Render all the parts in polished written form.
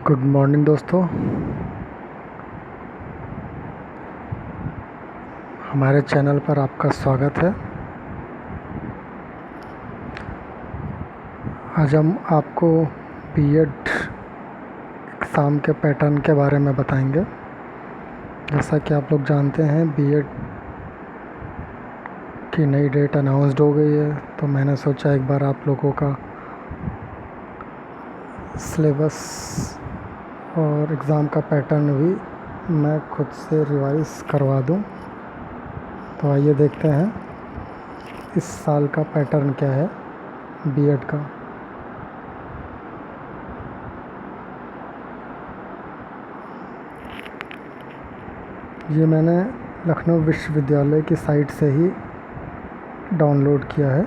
Good morning दोस्तों। हमारे channel पर आपका स्वागत है। आज हम आपको बीएड एग्ज़ाम के पैटर्न के बारे में बताएंगे। जैसा कि आप लोग जानते हैं, बीएड की नई डेट अनाउंस्ड हो गई है, तो मैंने सोचा एक बार आप लोगों का सिलेबस और एग्ज़ाम का पैटर्न भी मैं खुद से रिवाइज़ करवा दूं। तो आइए देखते हैं इस साल का पैटर्न क्या है बीएड का। ये मैंने लखनऊ विश्वविद्यालय की साइट से ही डाउनलोड किया है।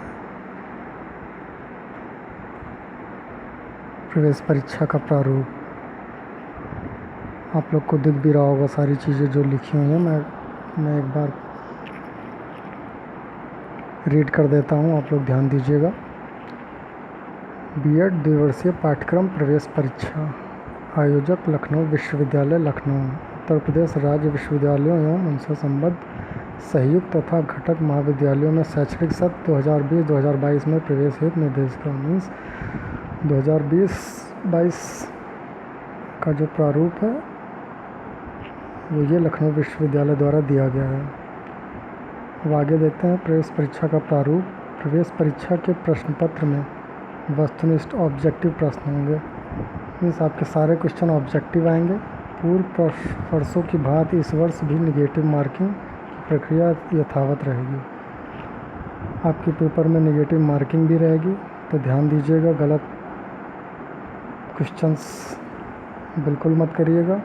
प्रवेश परीक्षा का प्रारूप आप लोग को दिख भी रहा होगा, सारी चीज़ें जो लिखी हुई हैं मैं एक बार रीड कर देता हूँ, आप लोग ध्यान दीजिएगा। बीएड द्विवर्षीय पाठ्यक्रम प्रवेश परीक्षा, आयोजक लखनऊ विश्वविद्यालय लखनऊ, उत्तर प्रदेश राज्य विश्वविद्यालयों एवं उनसे संबद्ध संयुक्त तथा घटक महाविद्यालयों में शैक्षणिक सत्र 2020-2022 में प्रवेश हेतु निर्देशिका मीन्स 2020-22 का जो प्रारूप है वो ये लखनऊ विश्वविद्यालय द्वारा दिया गया है। अब आगे देखते हैं प्रवेश परीक्षा का प्रारूप। प्रवेश परीक्षा के प्रश्न पत्र में वस्तुनिष्ठ ऑब्जेक्टिव प्रश्न होंगे, मीन्स आपके सारे क्वेश्चन ऑब्जेक्टिव आएंगे। पूर्व वर्षों की भांति इस वर्ष भी निगेटिव मार्किंग की प्रक्रिया यथावत रहेगी। आपके पेपर में निगेटिव मार्किंग भी रहेगी, तो ध्यान दीजिएगा, गलत क्वेश्चंस बिल्कुल मत करिएगा।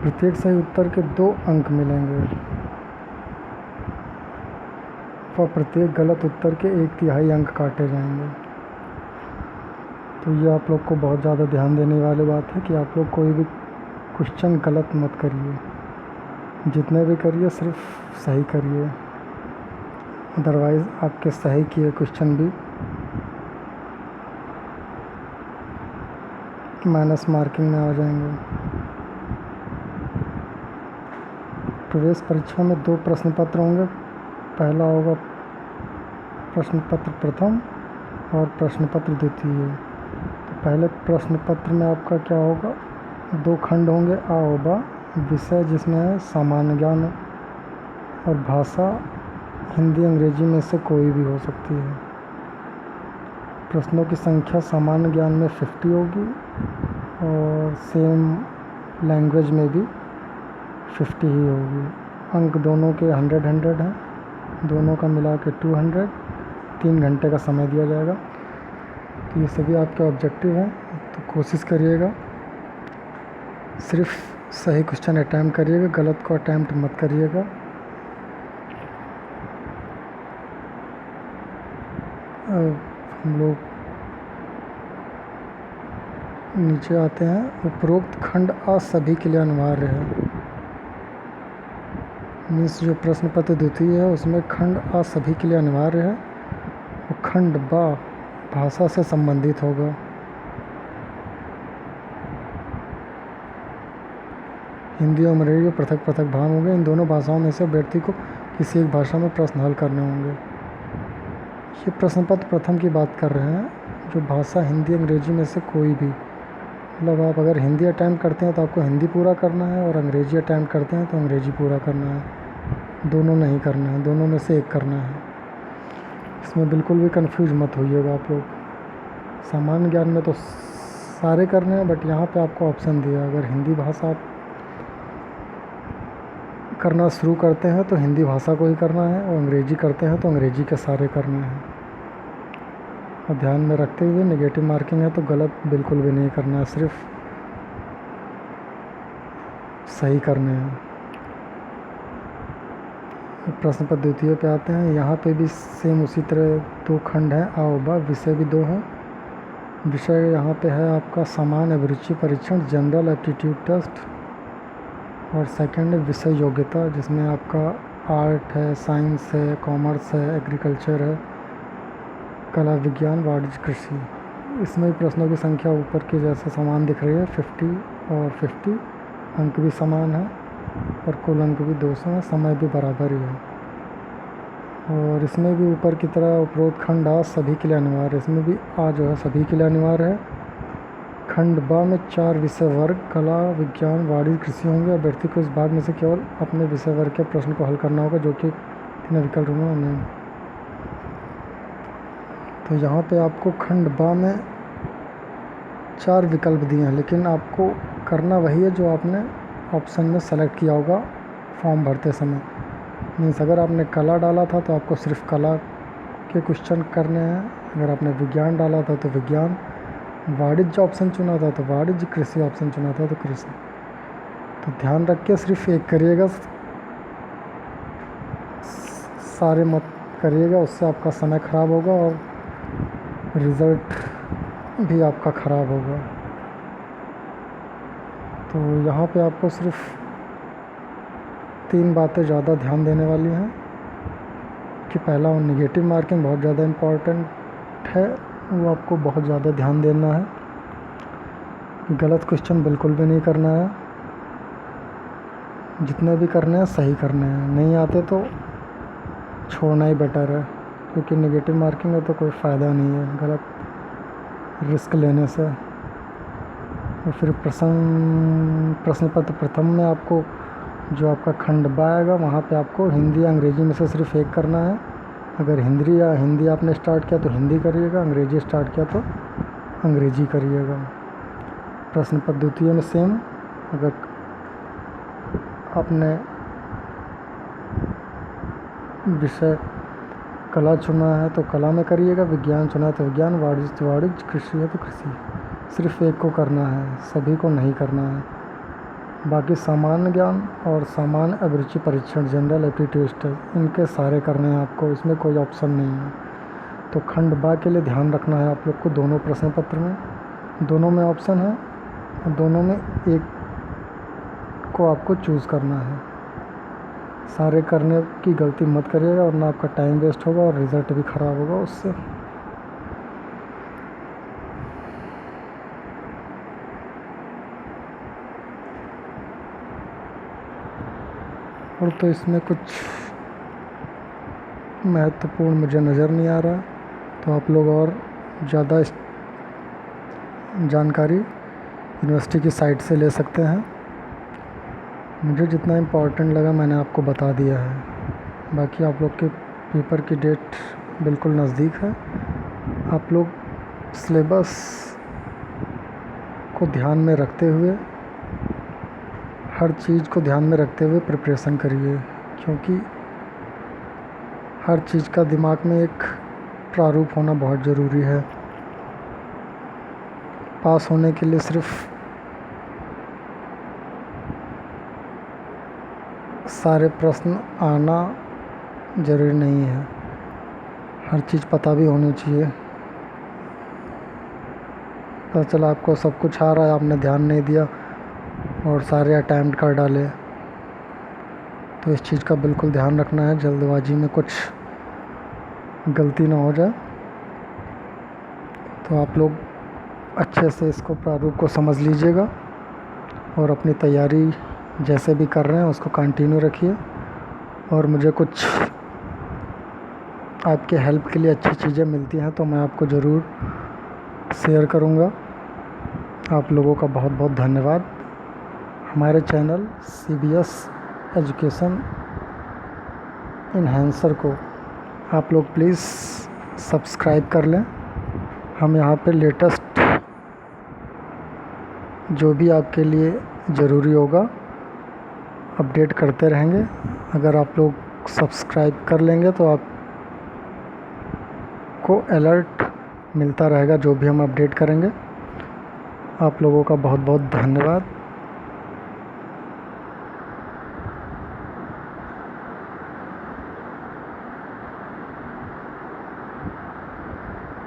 प्रत्येक सही उत्तर के 2 अंक मिलेंगे व प्रत्येक गलत उत्तर के 1/3 अंक काटे जाएंगे। तो ये आप लोग को बहुत ज़्यादा ध्यान देने वाली बात है कि आप लोग कोई भी क्वेश्चन गलत मत करिए, जितने भी करिए सिर्फ सही करिए, अदरवाइज़ आपके सही किए क्वेश्चन भी माइनस मार्किंग में आ जाएंगे। प्रवेश परीक्षा में 2 प्रश्न पत्र होंगे। पहला होगा प्रश्न पत्र प्रथम और प्रश्न पत्र द्वितीय। तो पहले प्रश्न पत्र में आपका क्या होगा, 2 खंड होंगे, आ और बा। विषय जिसमें है सामान्य ज्ञान और भाषा हिंदी अंग्रेजी में से कोई भी हो सकती है। प्रश्नों की संख्या सामान्य ज्ञान में 50 होगी और सेम लैंग्वेज में भी 50 ही होगी। अंक दोनों के 100 हैं, दोनों का मिला के 200। 3 घंटे का समय दिया जाएगा। तो ये सभी आपके ऑब्जेक्टिव हैं, तो कोशिश करिएगा सिर्फ सही क्वेश्चन अटैम्प्ट करिएगा, गलत को अटैम्प्ट मत करिएगा। हम लोग नीचे आते हैं। उपरोक्त खंड आ सभी के लिए अनिवार्य है, मीन्स जो प्रश्न पत्र द्वितीय है उसमें खंड आ सभी के लिए अनिवार्य है। और खंड बा भाषा से संबंधित होगा। हिंदी और अंग्रेजी पृथक पृथक भाग होंगे। इन दोनों भाषाओं में से व्यक्ति को किसी एक भाषा में प्रश्न हल करने होंगे। ये प्रश्न पत्र प्रथम की बात कर रहे हैं, जो भाषा हिंदी अंग्रेजी में से कोई भी, मतलब आप अगर हिंदी अटैम्प्ट करते हैं तो आपको हिंदी पूरा करना है, और अंग्रेजी अटैम्प्ट करते हैं तो अंग्रेजी पूरा करना है। दोनों नहीं करना है, दोनों में से एक करना है। इसमें बिल्कुल भी कंफ्यूज मत होइएगा आप लोग। सामान्य ज्ञान में तो सारे करने हैं, बट यहाँ पे आपको ऑप्शन दिया, अगर हिंदी भाषा आप करना शुरू करते हैं तो हिंदी भाषा को ही करना है, और अंग्रेजी करते हैं तो अंग्रेजी के सारे करने हैं। और ध्यान में रखते हुए नेगेटिव मार्किंग है तो गलत बिल्कुल भी नहीं करना है, सिर्फ सही करने हैं। प्रश्न पत्र द्वितीय पे आते हैं। यहाँ पे भी सेम उसी तरह 2 खंड हैं, आ और बा। विषय भी 2 हैं। विषय यहाँ पे है आपका सामान्य अभिरुचि परीक्षण, जनरल एप्टीट्यूड टेस्ट, और सेकंड है विषय योग्यता, जिसमें आपका आर्ट है, साइंस है, कॉमर्स है, एग्रीकल्चर है, कला विज्ञान, वाणिज्य, कृषि। इसमें भी प्रश्नों की संख्या ऊपर की जैसे समान दिख रही है, 50 और 50, अंक भी समान है और कुल अंक भी 200 है, समय भी बराबर ही है। और इसमें भी ऊपर की तरह उपरोक्त खंड आ सभी के लिए अनिवार्य है, इसमें भी आ जो है सभी के लिए अनिवार्य है। खंड ब में 4 विषय वर्ग कला, विज्ञान, वाणिज्य, कृषि होंगे। अभ्यर्थी को इस भाग में से केवल अपने विषय वर्ग के प्रश्न को हल करना होगा, जो कि 3 विकल्प होंगे। तो यहाँ पे आपको खंड ब में 4 विकल्प दिए हैं, लेकिन आपको करना वही है जो आपने ऑप्शन में सेलेक्ट किया होगा फॉर्म भरते समय। मीन्स अगर आपने कला डाला था तो आपको सिर्फ कला के क्वेश्चन करने हैं, अगर आपने विज्ञान डाला था तो विज्ञान, वाणिज्य ऑप्शन चुना था तो वाणिज्य, कृषि ऑप्शन चुना था तो कृषि। तो ध्यान रख के सिर्फ एक करिएगा, सारे मत करिएगा, उससे आपका समय ख़राब होगा और रिज़ल्ट भी आपका ख़राब होगा। तो यहाँ पे आपको सिर्फ 3 बातें ज़्यादा ध्यान देने वाली हैं कि पहला नेगेटिव मार्किंग बहुत ज़्यादा इम्पॉर्टेंट है, वो आपको बहुत ज़्यादा ध्यान देना है। गलत क्वेश्चन बिल्कुल भी नहीं करना है, जितने भी करने हैं सही करने हैं, नहीं आते तो छोड़ना ही बेटर है, क्योंकि नेगेटिव मार्किंग में तो कोई फ़ायदा नहीं है गलत रिस्क लेने से। और फिर प्रश्न पत्र प्रथम में आपको जो आपका खंड ब आएगा वहाँ पे आपको हिंदी या अंग्रेजी में से सिर्फ एक करना है। अगर हिंदी आपने स्टार्ट किया तो हिंदी करिएगा, अंग्रेजी स्टार्ट किया तो अंग्रेजी करिएगा। प्रश्न पत्र द्वितीय में सेम, अगर आपने विषय कला चुना है तो कला में करिएगा, विज्ञान चुना है तो विज्ञान, वाणिज्य तो वाणिज्य, कृषि है तो कृषि। सिर्फ एक को करना है, सभी को नहीं करना है। बाकी सामान्य ज्ञान और सामान्य अभिरुचि परीक्षण, जनरल एप्टीट्यूड टेस्ट, इनके सारे करने हैं आपको, इसमें कोई ऑप्शन नहीं है। तो खंड ब के लिए ध्यान रखना है आप लोग को, दोनों प्रश्न पत्र में दोनों में ऑप्शन है और दोनों में एक को आपको चूज़ करना है। सारे करने की गलती मत करिएगा वरना आपका टाइम वेस्ट होगा और रिज़ल्ट भी ख़राब होगा उससे। और तो इसमें कुछ महत्वपूर्ण मुझे नज़र नहीं आ रहा, तो आप लोग और ज़्यादा जानकारी यूनिवर्सिटी की साइट से ले सकते हैं। मुझे जितना इम्पोर्टेंट लगा मैंने आपको बता दिया है। बाकी आप लोग के पेपर की डेट बिल्कुल नज़दीक है, आप लोग सिलेबस को ध्यान में रखते हुए, हर चीज़ को ध्यान में रखते हुए प्रिपरेशन करिए, क्योंकि हर चीज़ का दिमाग में एक प्रारूप होना बहुत ज़रूरी है। पास होने के लिए सिर्फ सारे प्रश्न आना ज़रूरी नहीं है, हर चीज़ पता भी होनी चाहिए। पता चला आपको सब कुछ आ रहा है, आपने ध्यान नहीं दिया और सारे अटैम्प्ट कर डाले, तो इस चीज़ का बिल्कुल ध्यान रखना है, जल्दबाजी में कुछ गलती ना हो जाए। तो आप लोग अच्छे से इसको प्रारूप को समझ लीजिएगा और अपनी तैयारी जैसे भी कर रहे हैं उसको कंटिन्यू रखिए। और मुझे कुछ आपके हेल्प के लिए अच्छी चीज़ें मिलती हैं तो मैं आपको ज़रूर शेयर करूँगा। आप लोगों का बहुत बहुत धन्यवाद। हमारे चैनल CBS एजुकेशन इन्हेंसर को आप लोग प्लीज़ सब्सक्राइब कर लें। हम यहाँ पे लेटेस्ट जो भी आपके लिए ज़रूरी होगा अपडेट करते रहेंगे। अगर आप लोग सब्सक्राइब कर लेंगे तो आपको अलर्ट मिलता रहेगा जो भी हम अपडेट करेंगे। आप लोगों का बहुत बहुत धन्यवाद।